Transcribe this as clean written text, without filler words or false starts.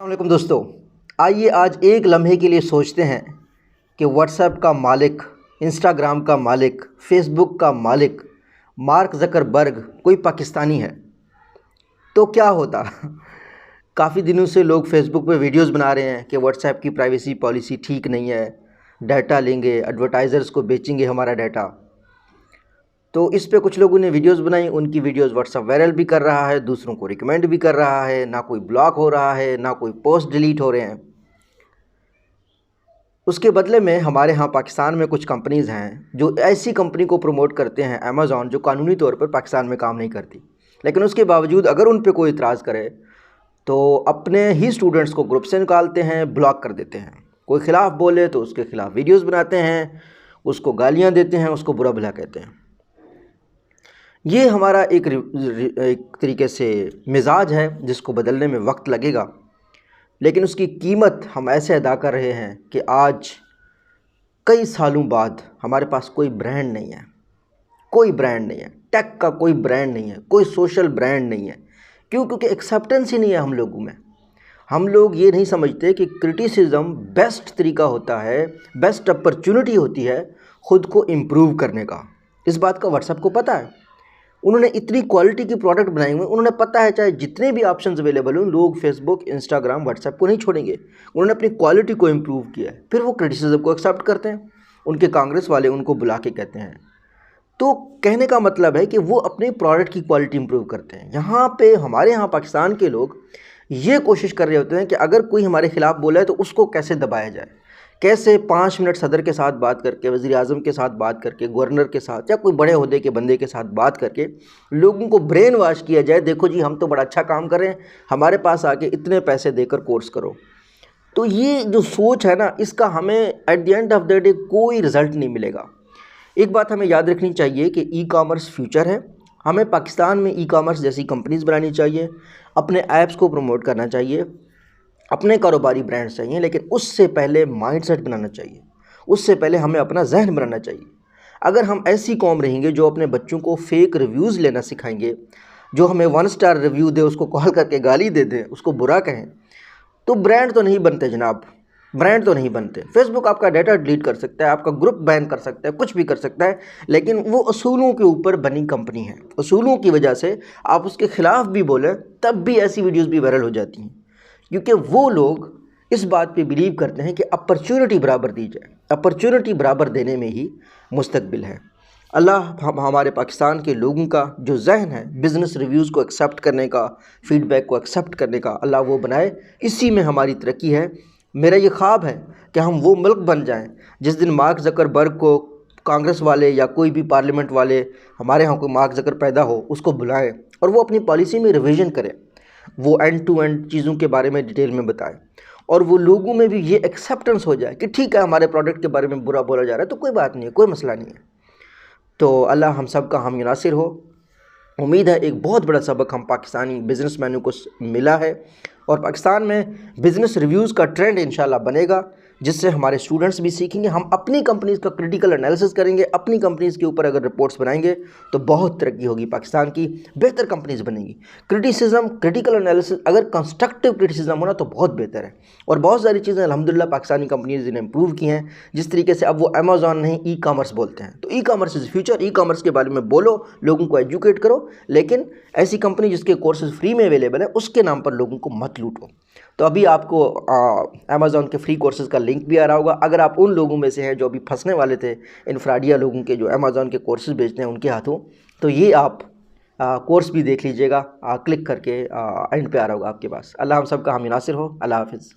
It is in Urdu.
السلام علیکم دوستو، آئیے آج ایک لمحے کے لیے سوچتے ہیں کہ واٹس ایپ کا مالک، انسٹاگرام کا مالک، فیس بک کا مالک مارک زکربرگ کوئی پاکستانی ہے تو کیا ہوتا؟ کافی دنوں سے لوگ فیس بک پہ ویڈیوز بنا رہے ہیں کہ واٹس ایپ کی پرائیویسی پالیسی ٹھیک نہیں ہے، ڈیٹا لیں گے، ایڈورٹائزرز کو بیچیں گے ہمارا ڈیٹا۔ تو اس پہ کچھ لوگوں نے ویڈیوز بنائی، ان کی ویڈیوز واٹس ایپ وائرل بھی کر رہا ہے، دوسروں کو ریکمینڈ بھی کر رہا ہے، نہ کوئی بلاک ہو رہا ہے، نہ کوئی پوسٹ ڈیلیٹ ہو رہے ہیں۔ اس کے بدلے میں ہمارے ہاں پاکستان میں کچھ کمپنیز ہیں جو ایسی کمپنی کو پروموٹ کرتے ہیں، امیزون، جو قانونی طور پر پاکستان میں کام نہیں کرتی، لیکن اس کے باوجود اگر ان پہ کوئی اعتراض کرے تو اپنے ہی اسٹوڈنٹس کو گروپ سے نکالتے ہیں، بلاک کر دیتے ہیں۔ کوئی خلاف بولے تو اس کے خلاف ویڈیوز بناتے ہیں، اس کو گالیاں دیتے ہیں، اس کو برا بھلا کہتے ہیں۔ یہ ہمارا ایک طریقے سے مزاج ہے جس کو بدلنے میں وقت لگے گا، لیکن اس کی قیمت ہم ایسے ادا کر رہے ہیں کہ آج کئی سالوں بعد ہمارے پاس کوئی برانڈ نہیں ہے، کوئی برانڈ نہیں ہے، ٹیک کا کوئی برانڈ نہیں ہے، کوئی سوشل برانڈ نہیں ہے۔ کیونکہ ایکسیپٹنس ہی نہیں ہے ہم لوگوں میں۔ ہم لوگ یہ نہیں سمجھتے کہ کرٹیسزم بیسٹ طریقہ ہوتا ہے، بیسٹ اپرچونٹی ہوتی ہے خود کو امپروو کرنے کا۔ اس بات کا واٹس ایپ کو پتہ ہے، انہوں نے اتنی کوالٹی کی پروڈکٹ بنائی ہوئی، انہوں نے پتہ ہے چاہے جتنے بھی آپشنز اویلیبل ہوں، لوگ فیس بک، انسٹاگرام، واٹس ایپ کو نہیں چھوڑیں گے۔ انہوں نے اپنی کوالٹی کو امپروو کیا ہے، پھر وہ کرٹیسزم کو ایکسیپٹ کرتے ہیں۔ ان کے کانگریس والے ان کو بلا کے کہتے ہیں، تو کہنے کا مطلب ہے کہ وہ اپنے پروڈکٹ کی کوالٹی امپروو کرتے ہیں۔ یہاں پہ ہمارے ہاں پاکستان کے لوگ یہ کوشش کر رہے ہوتے ہیں کہ اگر کوئی ہمارے خلاف بولا ہے تو اس کو کیسے دبایا جائے، کیسے 5 منٹ صدر کے ساتھ بات کر کے، وزیر اعظم کے ساتھ بات کر کے، گورنر کے ساتھ یا کوئی بڑے عہدے کے بندے کے ساتھ بات کر کے لوگوں کو برین واش کیا جائے، دیکھو جی ہم تو بڑا اچھا کام کر رہے ہیں، ہمارے پاس آ کے اتنے پیسے دے کر کورس کرو۔ تو یہ جو سوچ ہے نا، اس کا ہمیں at the end of the day کوئی رزلٹ نہیں ملے گا۔ ایک بات ہمیں یاد رکھنی چاہیے کہ ای کامرس فیوچر ہے، ہمیں پاکستان میں ای کامرس جیسی کمپنیز بنانی چاہیے، اپنے ایپس کو پروموٹ کرنا چاہیے، اپنے کاروباری برانڈز چاہیے، لیکن اس سے پہلے مائنڈ سیٹ بنانا چاہیے، اس سے پہلے ہمیں اپنا ذہن بنانا چاہیے۔ اگر ہم ایسی قوم رہیں گے جو اپنے بچوں کو فیک ریویوز لینا سکھائیں گے، جو ہمیں 1 اسٹار ریویو دے، اس کو کال کر کے گالی دے دیں، اس کو برا کہیں، تو برانڈ تو نہیں بنتے جناب، برانڈ تو نہیں بنتے۔ فیس بک آپ کا ڈیٹا ڈیلیٹ کر سکتا ہے، آپ کا گروپ بین کر سکتا ہے، کچھ بھی کر سکتا ہے، لیکن وہ اصولوں کے اوپر بنی کمپنی ہے۔ اصولوں کی وجہ سے آپ اس کے خلاف بھی بولیں تب بھی ایسی ویڈیوز بھی وائرل ہو جاتی ہیں، کیونکہ وہ لوگ اس بات پہ بلیو کرتے ہیں کہ اپرچونٹی برابر دی جائے، اپرچونٹی برابر دینے میں ہی مستقبل ہے۔ اللہ ہمارے پاکستان کے لوگوں کا جو ذہن ہے بزنس ریویوز کو ایکسیپٹ کرنے کا، فیڈ بیک کو ایکسیپٹ کرنے کا، اللہ وہ بنائے، اسی میں ہماری ترقی ہے۔ میرا یہ خواب ہے کہ ہم وہ ملک بن جائیں جس دن مارک زکربرگ کو کانگریس والے یا کوئی بھی پارلیمنٹ والے، ہمارے ہاں کوئی مارک زکر پیدا ہو، اس کو بلائیں اور وہ اپنی پالیسی میں ریویژن کرے، وہ اینڈ ٹو اینڈ چیزوں کے بارے میں ڈیٹیل میں بتائیں، اور وہ لوگوں میں بھی یہ ایکسیپٹنس ہو جائے کہ ٹھیک ہے ہمارے پروڈکٹ کے بارے میں برا بولا جا رہا ہے تو کوئی بات نہیں ہے، کوئی مسئلہ نہیں ہے۔ تو اللہ ہم سب کا ہم ناصر ہو۔ امید ہے ایک بہت بڑا سبق ہم پاکستانی بزنس مینوں کو ملا ہے، اور پاکستان میں بزنس ریویوز کا ٹرینڈ انشاءاللہ بنے گا، جس سے ہمارے اسٹوڈنٹس بھی سیکھیں گے، ہم اپنی کمپنیز کا کرٹیکل انالیسس کریں گے، اپنی کمپنیز کے اوپر اگر رپورٹس بنائیں گے تو بہت ترقی ہوگی پاکستان کی، بہتر کمپنیز بنیں گی۔ کرٹیکل انالیسس اگر کنسٹرکٹیو کرٹیسزم ہونا تو بہت بہتر ہے، اور بہت ساری چیزیں الحمدللہ پاکستانی کمپنیز نے امپروو کی ہیں، جس طریقے سے اب وہ امیزون نہیں ای کامرس بولتے ہیں۔ تو e commerce is future, e commerce کے بارے میں بولو، لوگوں کو ایجوکیٹ کرو، لیکن ایسی کمپنی جس کے کورسز فری میں اویلیبل ہے اس کے نام پر لوگوں کو مت لوٹو۔ تو ابھی آپ کو امیزون کے فری کورسز کا لنک بھی آ رہا ہوگا، اگر آپ ان لوگوں میں سے ہیں جو ابھی پھنسنے والے تھے ان فراڈیا لوگوں کے جو امیزون کے کورسز بیچتے ہیں ان کے ہاتھوں، تو یہ آپ کورس بھی دیکھ لیجئے گا، کلک کر کے اینڈ پہ آ رہا ہوگا آپ کے پاس۔ اللہ ہم سب کا ہم ناصر ہو۔ اللہ حافظ۔